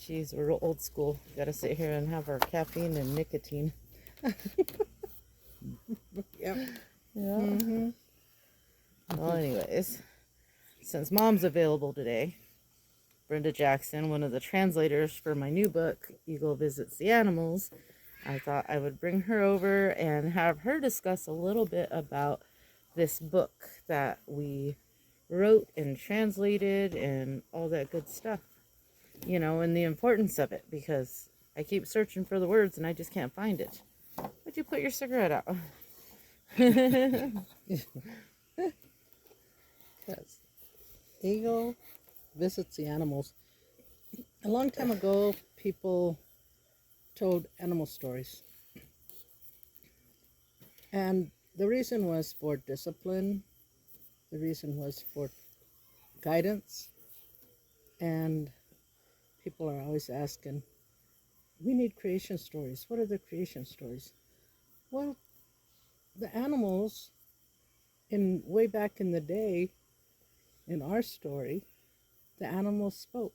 Jeez, we're real old school. Gotta sit here and have our caffeine and nicotine. Yep. Yeah. Well, anyways, since Mom's available today, Brenda Jackson, one of the translators for my new book, Eagle Visits the Animals, I thought I would bring her over and have her discuss a little bit about this book that we wrote and translated and all that good stuff. You know, and the importance of it, because I keep searching for the words and I just can't find it. Would you put your cigarette out? Because Eagle Visits the Animals. A long time ago, people told animal stories. And the reason was for discipline, the reason was for guidance, and people are always asking, we need creation stories. What are the creation stories? Well, the animals, in way back in the day, in our story, the animals spoke.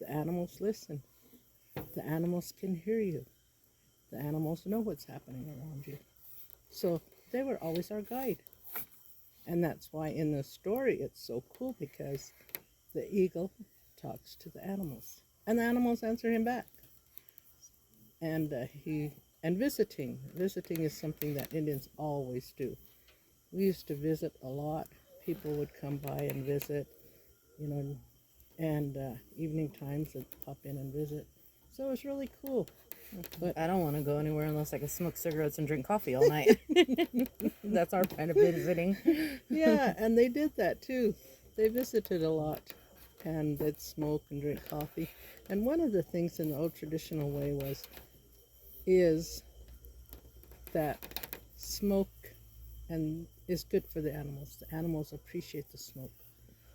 The animals listen. The animals can hear you. The animals know what's happening around you. So they were always our guide. And that's why in the story it's so cool, because the eagle talks to the animals and the animals answer him back. And visiting is something that Indians always do. We used to visit a lot. People would come by and visit, you know, and evening times would pop in and visit. So it was really cool. But I don't want to go anywhere unless I can smoke cigarettes and drink coffee all night. That's our kind of visiting. Yeah, and they did that too. They visited a lot, and they'd smoke and drink coffee. And one of the things in the old traditional way is that smoke and is good for the animals. The animals appreciate the smoke.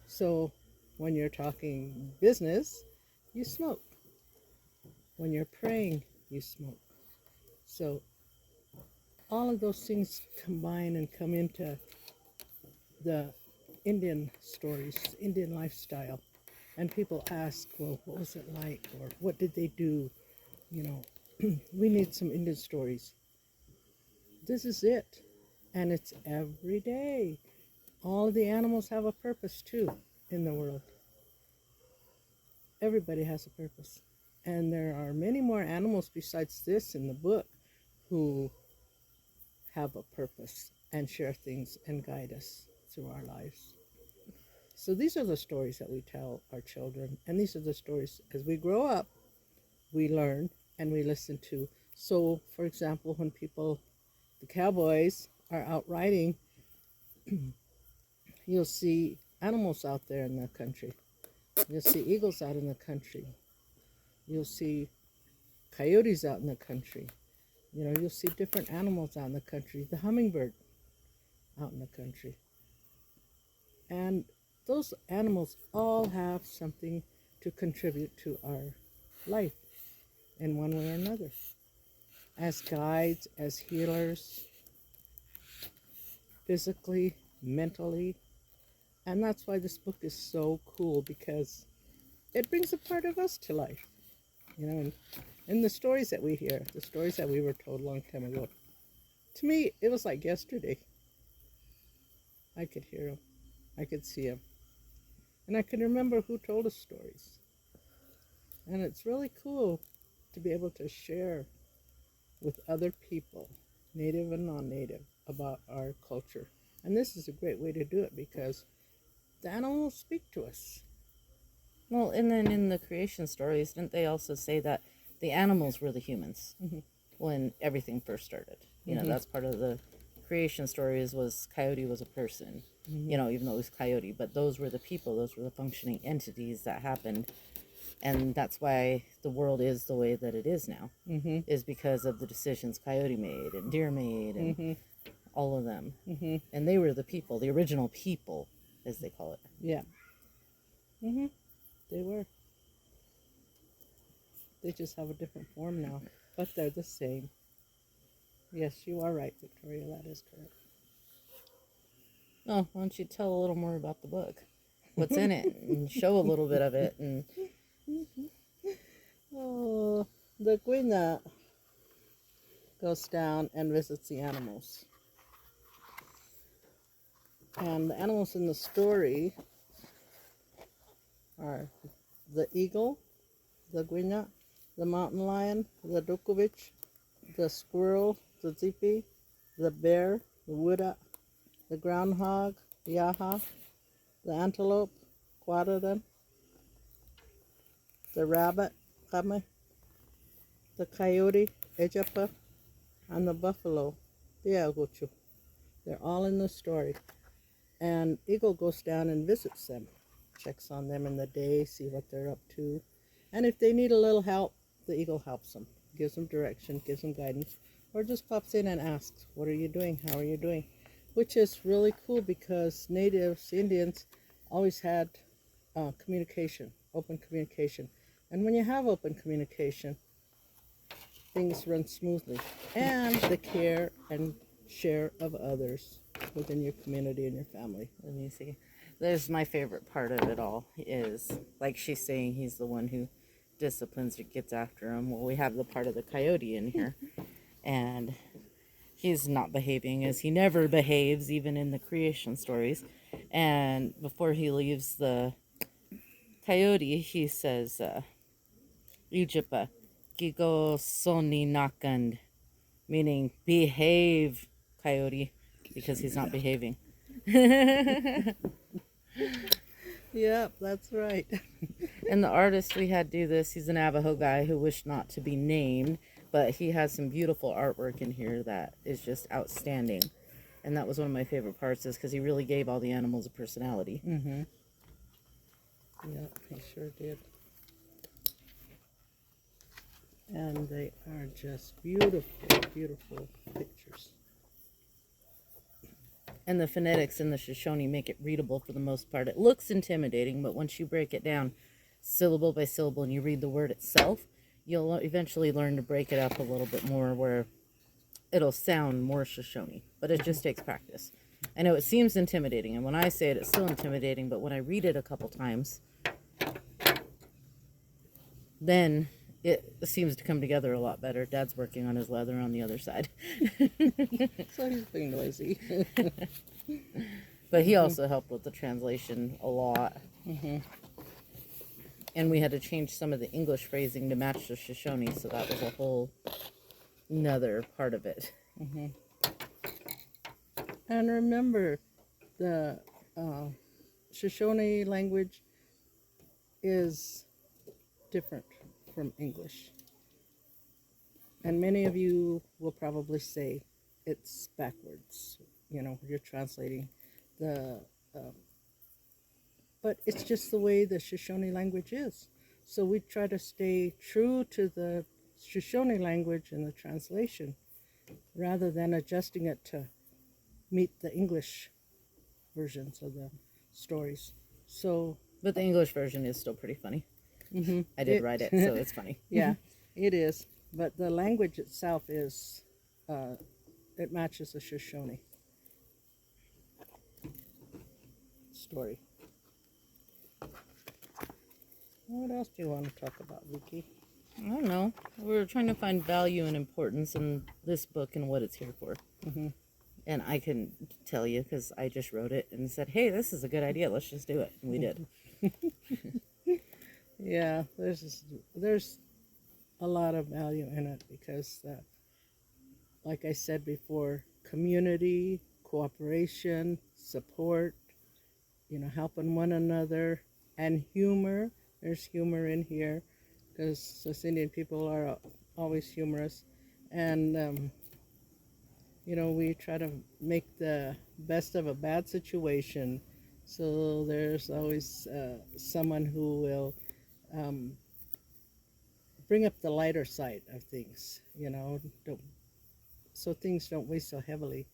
So when you're talking business, you smoke. When you're praying, you smoke. So all of those things combine and come into the Indian stories, Indian lifestyle. And people ask, well, what was it like? Or what did they do? You know, we need some Indian stories. This is it. And it's every day. All of the animals have a purpose too in the world. Everybody has a purpose. And there are many more animals besides this in the book who have a purpose and share things and guide us through our lives. So these are the stories that we tell our children, and these are the stories as we grow up, we learn and we listen to. So, for example, when the cowboys are out riding, you'll see animals out there in the country. You'll see eagles out in the country. You'll see coyotes out in the country. You know, you'll see different animals out in the country. The hummingbird out in the country. And those animals all have something to contribute to our life in one way or another. As guides, as healers, physically, mentally. And that's why this book is so cool, because it brings a part of us to life. You know, and the stories that we hear, the stories that we were told a long time ago, to me, it was like yesterday. I could hear them. I could see them. And I can remember who told us stories. And it's really cool to be able to share with other people, native and non-native, about our culture. And this is a great way to do it, because the animals speak to us. Well, and then in the creation stories, didn't they also say that the animals were the humans when everything first started? You know, that's part of the creation stories, was Coyote was a person, you know, even though it was Coyote, but those were the people, those were the functioning entities that happened. And that's why the world is the way that it is now, is because of the decisions Coyote made and Deer made and all of them. And they were the people, the original people, as they call it. Yeah. They were. They just have a different form now, but they're the same. Yes, you are right, Victoria. That is correct. Oh, why don't you tell a little more about the book? What's in it? And show a little bit of it. And the Gwina goes down and visits the animals. And the animals in the story are the eagle, the Gwina, the mountain lion, the Dukovich, the squirrel, the zipi, the bear, the wuda, the groundhog, yaha, the antelope, quadadan, the rabbit, kame, the coyote, ejapa, and the buffalo, biaguchu. They're all in the story. And Eagle goes down and visits them, checks on them in the day, see what they're up to. And if they need a little help, the Eagle helps them, gives them direction, gives them guidance, or just pops in and asks, what are you doing? How are you doing? Which is really cool because natives, Indians, always had communication, open communication. And when you have open communication, things run smoothly. And the care and share of others within your community and your family. Let me see. There's my favorite part of it all is, like she's saying, he's the one who disciplines or gets after him. Well, we have the part of the coyote in here. And he's not behaving as he never behaves, even in the creation stories. And before he leaves the coyote, he says, Ujipa, Gigo Soni Nakand, meaning behave, coyote, because he's not behaving. Yep, that's right. And the artist we had do this, he's a Navajo guy who wished not to be named, but he has some beautiful artwork in here that is just outstanding. And that was one of my favorite parts, is because he really gave all the animals a personality. Mm-hmm. Yep, he sure did. And they are just beautiful, beautiful pictures. And the phonetics in the Shoshone make it readable for the most part. It looks intimidating, but once you break it down syllable by syllable and you read the word itself, you'll eventually learn to break it up a little bit more where it'll sound more Shoshone. But it just takes practice. I know it seems intimidating, and when I say it, it's still intimidating, but when I read it a couple times, then it seems to come together a lot better. Dad's working on his leather on the other side. So he's being noisy. But he also helped with the translation a lot. Mm-hmm. And we had to change some of the English phrasing to match the Shoshone, so that was a whole another part of it. Mm-hmm. And remember, the Shoshone language is different from English. And many of you will probably say it's backwards, you know, you're translating the, but it's just the way the Shoshone language is. So we try to stay true to the Shoshone language in the translation rather than adjusting it to meet the English versions of the stories. So, But the English version is still pretty funny. mm-hmm, I did write it, so it's funny. yeah, it is. But the language itself is, it matches the Shoshone story. What else do you want to talk about, Vicky? I don't know. We're trying to find value and importance in this book and what it's here for. Mm-hmm. And I couldn't tell you because I just wrote it and said, hey, this is a good idea. Let's just do it. And we did. Yeah, there's a lot of value in it because, like I said before, community, cooperation, support, you know, helping one another, and humor. There's humor in here because us Indian people are always humorous. And, you know, we try to make the best of a bad situation. So there's always someone who will bring up the lighter side of things, you know, so things don't weigh so heavily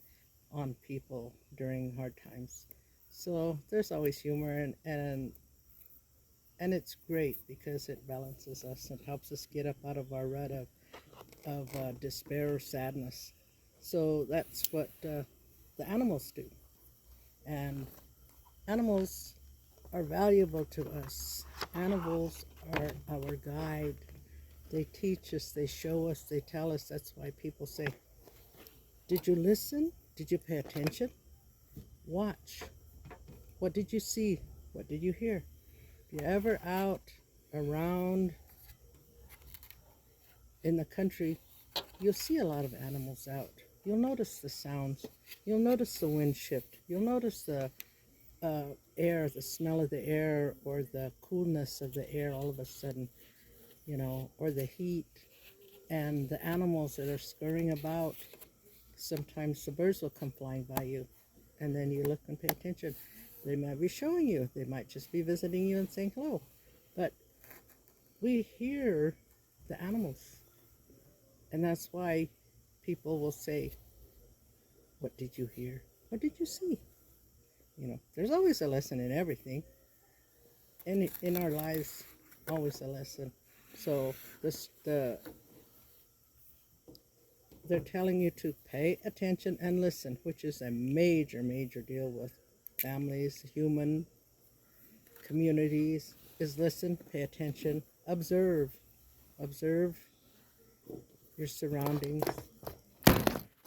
on people during hard times. So there's always humor, and it's great because it balances us and helps us get up out of our rut of despair or sadness. So that's what the animals do, and animals are valuable to us. Animals are our guide. They teach us, they show us, they tell us. That's why people say, did you listen? Did you pay attention? Watch. What did you see? What did you hear? If you're ever out around in the country, you'll see a lot of animals out. You'll notice the sounds. You'll notice the wind shift. You'll notice the air, the smell of the air, or the coolness of the air all of a sudden, you know, or the heat, and the animals that are scurrying about. Sometimes the birds will come flying by you, and then you look and pay attention. They might be showing you. They might just be visiting you and saying hello. But we hear the animals. And that's why people will say, what did you hear? What did you see? You know, there's always a lesson in everything. In our lives, always a lesson. So they're telling you to pay attention and listen, which is a major, major deal with families, human communities, is listen, pay attention, observe. Observe your surroundings.